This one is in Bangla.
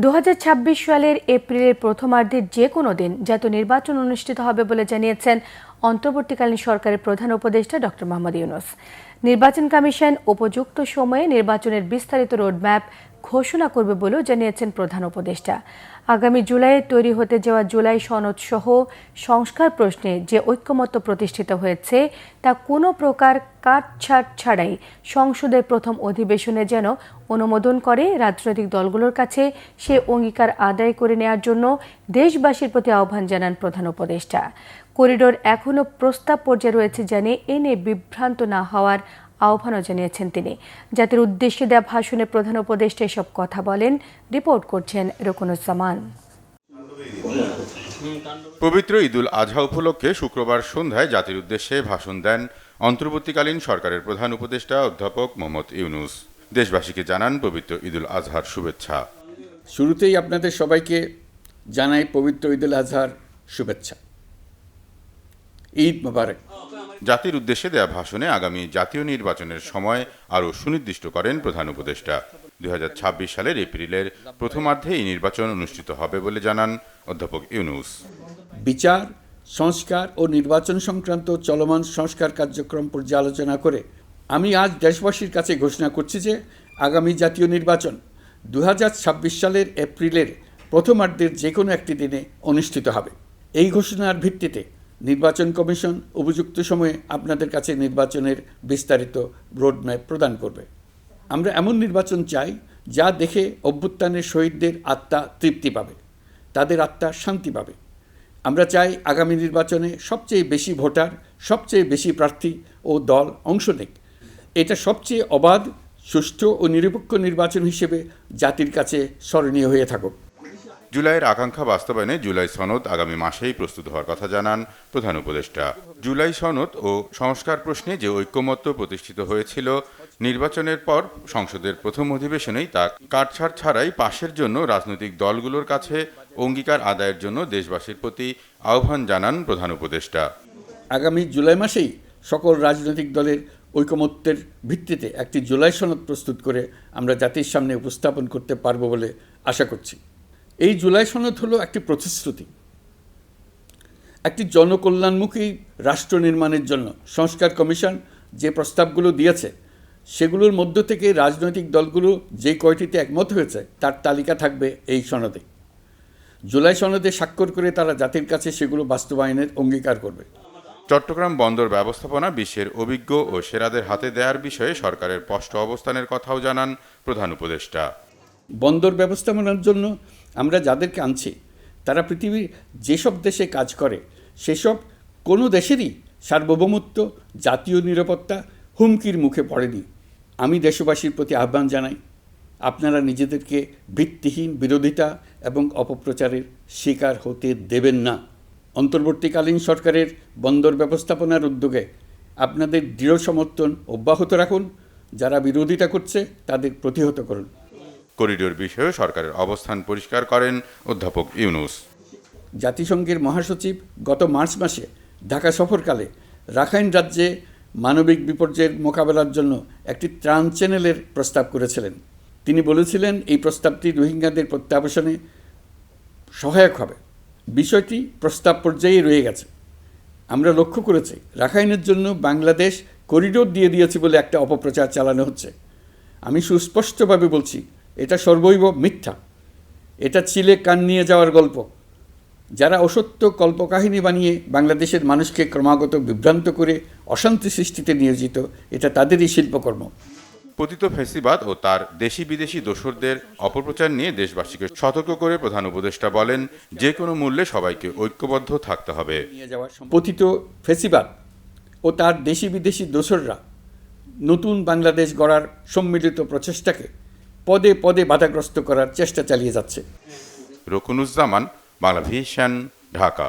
2026 সালের এপ্রিলের প্রথমার্ধে যে কোনো দিন জাতীয় নির্বাচন অনুষ্ঠিত হবে বলে জানিয়েছেন অন্তর্বর্তীকালীন সরকারের প্রধান উপদেষ্টা ড. মোহাম্মদ ইউনূস। নির্বাচন কমিশন উপযুক্ত সময়ে নির্বাচনের বিস্তারিত রোডম্যাপ ঘোষণা করবে বলেও জানিয়েছেন প্রধান উপদেষ্টা। আগামী জুলাইয়ে তৈরি হতে যাওয়া জুলাই সনদ সহ সংস্কার প্রশ্নে যে ঐক্যমত্য প্রতিষ্ঠিত হয়েছে তা কোনো প্রকার কাটছাঁট ছাড়াই সংসদের প্রথম অধিবেশনে যেন অনুমোদন করে রাজনৈতিক দলগুলোর কাছে সে অঙ্গীকার আদায় করে নেওয়ার জন্য দেশবাসীর প্রতি আহ্বান জানান প্রধান উপদেষ্টা। করিডোর এখনও প্রস্তাব পর্যায়ে রয়েছে জানিয়ে এ নিয়ে বিভ্রান্ত না হওয়ার আহ্বানও জানিয়েছেন তিনি। জাতির উদ্দেশ্যে দেওয়া ভাষণে প্রধান উপদেষ্টা এসব কথা বলেন। রিপোর্ট করছেন রকুনুজ্জামান। পবিত্র ঈদুল আজহা উপলক্ষে শুক্রবার সন্ধ্যায় জাতির উদ্দেশ্যে ভাষণ দেন অন্তর্বর্তীকালীন সরকারের প্রধান উপদেষ্টা অধ্যাপক মোহাম্মদ ইউনূস। দেশবাসীকে জানান পবিত্র ঈদুল আজহার শুভেচ্ছা। শুরুতেই আপনাদের সবাইকে জানাই পবিত্র ঈদুল আজহার শুভেচ্ছা। ঈদ মোবারক। জাতির উদ্দেশ্যে দেয়া ভাষণে আগামী জাতীয় নির্বাচনের সময় আরও সুনির্দিষ্ট করেন প্রধান উপদেষ্টা। 2026 সালের এপ্রিলের প্রথমার্ধে এই নির্বাচন অনুষ্ঠিত হবে বলে জানান অধ্যাপক ইউনূস। বিচার, সংস্কার ও নির্বাচন সংক্রান্ত চলমান সংস্কার কার্যক্রম পর্যালোচনা করে আমি আজ দেশবাসীর কাছে ঘোষণা করছি যে আগামী জাতীয় নির্বাচন 2026 সালের এপ্রিলের প্রথমার্ধের যে কোনো একটি দিনে অনুষ্ঠিত হবে। এই ঘোষণার ভিত্তিতে নির্বাচন কমিশন উপযুক্ত সময়ে আপনাদের কাছে নির্বাচনের বিস্তারিত রোডম্যাপ প্রদান করবে। আমরা এমন নির্বাচন চাই যা দেখে অভ্যুত্থানের শহীদদের আত্মা তৃপ্তি পাবে, তাদের আত্মা শান্তি পাবে। আমরা চাই আগামী নির্বাচনে সবচেয়ে বেশি ভোটার, সবচেয়ে বেশি প্রার্থী ও দল অংশ নেক। এটা সবচেয়ে অবাধ, সুষ্ঠু ও নিরপেক্ষ নির্বাচন হিসেবে জাতির কাছে স্মরণীয় হয়ে থাকুক। জুলাইয়ের আকাঙ্ক্ষা বাস্তবায়নে জুলাই সনদ আগামী মাসেই প্রস্তুত হওয়ার কথা জানান প্রধান উপদেষ্টা। জুলাই সনদ ও সংস্কার প্রশ্নে যে ঐক্যমত্য প্রতিষ্ঠিত হয়েছিল, নির্বাচনের পর সংসদের প্রথম অধিবেশনেই তা কাটছাঁট ছাড়াই পাশের জন্য রাজনৈতিক দলগুলোর কাছে অঙ্গীকার আদায়ের জন্য দেশবাসীর প্রতি আহ্বান জানান প্রধান উপদেষ্টা। আগামী জুলাই মাসেই সকল রাজনৈতিক দলের ঐকমত্যের ভিত্তিতে একটি জুলাই সনদ প্রস্তুত করে আমরা জাতির সামনে উপস্থাপন করতে পারব বলে আশা করছি। এই জুলাই সনদ হলো একটি প্রতিশ্রুতি, একটি জনকল্যাণমুখী রাষ্ট্র নির্মাণের জন্য সংস্কার কমিশন যে প্রস্তাবগুলো দিয়েছে সেগুলোর মধ্য থেকে রাজনৈতিক দলগুলো যে কয়টিতে একমত হয়েছে তার তালিকা থাকবে এই সনদে। জুলাই সনদে স্বাক্ষর করে তারা জাতির কাছে সেগুলো বাস্তবায়নের অঙ্গীকার করবে। চট্টগ্রাম বন্দর ব্যবস্থাপনা বিশ্বের অভিজ্ঞ ও সেরাদের হাতে দেওয়ার বিষয়ে সরকারের স্পষ্ট অবস্থানের কথাও জানান প্রধান উপদেষ্টা। বন্দর ব্যবস্থাপনার জন্য আমরা যাদেরকে আনছি তারা পৃথিবীর যেসব দেশে কাজ করে সেসব কোনো দেশেরই সার্বভৌমত্ব, জাতীয় নিরাপত্তা হুমকির মুখে পড়েনি। আমি দেশবাসীর প্রতি আহ্বান জানাই, আপনারা নিজেদেরকে ভিত্তিহীন বিরোধিতা এবং অপপ্রচারের শিকার হতে দেবেন না। অন্তর্বর্তীকালীন সরকারের বন্দর ব্যবস্থাপনার উদ্যোগে আপনাদের দৃঢ় সমর্থন অব্যাহত রাখুন। যারা বিরোধিতা করছে তাদের প্রতিহত করুন। করিডোর বিষয়ে সরকারের অবস্থান পরিষ্কার করেন অধ্যাপক ইউনূস। জাতিসংঘের মহাসচিব গত মার্চ মাসে ঢাকা সফরকালে রাখাইন রাজ্যে মানবিক বিপর্যয়ের মোকাবেলার জন্য একটি ত্রাণ চ্যানেলের প্রস্তাব করেছিলেন। তিনি বলেছিলেন এই প্রস্তাবটি রোহিঙ্গাদের প্রত্যাবাসনে সহায়ক হবে। বিষয়টি প্রস্তাব পর্যায়ে রয়ে গেছে। আমরা লক্ষ্য করেছি রাখাইনের জন্য বাংলাদেশ করিডোর দিয়ে দিয়েছে বলে একটা অপপ্রচার চালানো হচ্ছে। আমি সুস্পষ্টভাবে বলছি, এটা সর্বৈব মিথ্যা। এটা চিলে কান নিয়ে যাওয়ার গল্প। যারা অসত্য কল্পকাহিনী বানিয়ে বাংলাদেশের মানুষকে ক্রমাগত বিভ্রান্ত করে অশান্তি সৃষ্টিতে নিয়োজিত, এটা তাদেরই শিল্পকর্ম। পতিত ফ্যাসিবাদ ও তার দেশি বিদেশি দোসরদের অপপ্রচার নিয়ে দেশবাসীকে সতর্ক করে প্রধান উপদেষ্টা বলেন, যে কোনো মূল্যে সবাইকে ঐক্যবদ্ধ থাকতে হবে। পতিত ফ্যাসিবাদ ও তার দেশি বিদেশি দোসররা নতুন বাংলাদেশ গড়ার সম্মিলিত প্রচেষ্টাকে পদে পদে বাধাগ্রস্ত করার চেষ্টা চালিয়ে যাচ্ছে। রকুনুজ্জামান, বাংলাভিশন, ঢাকা।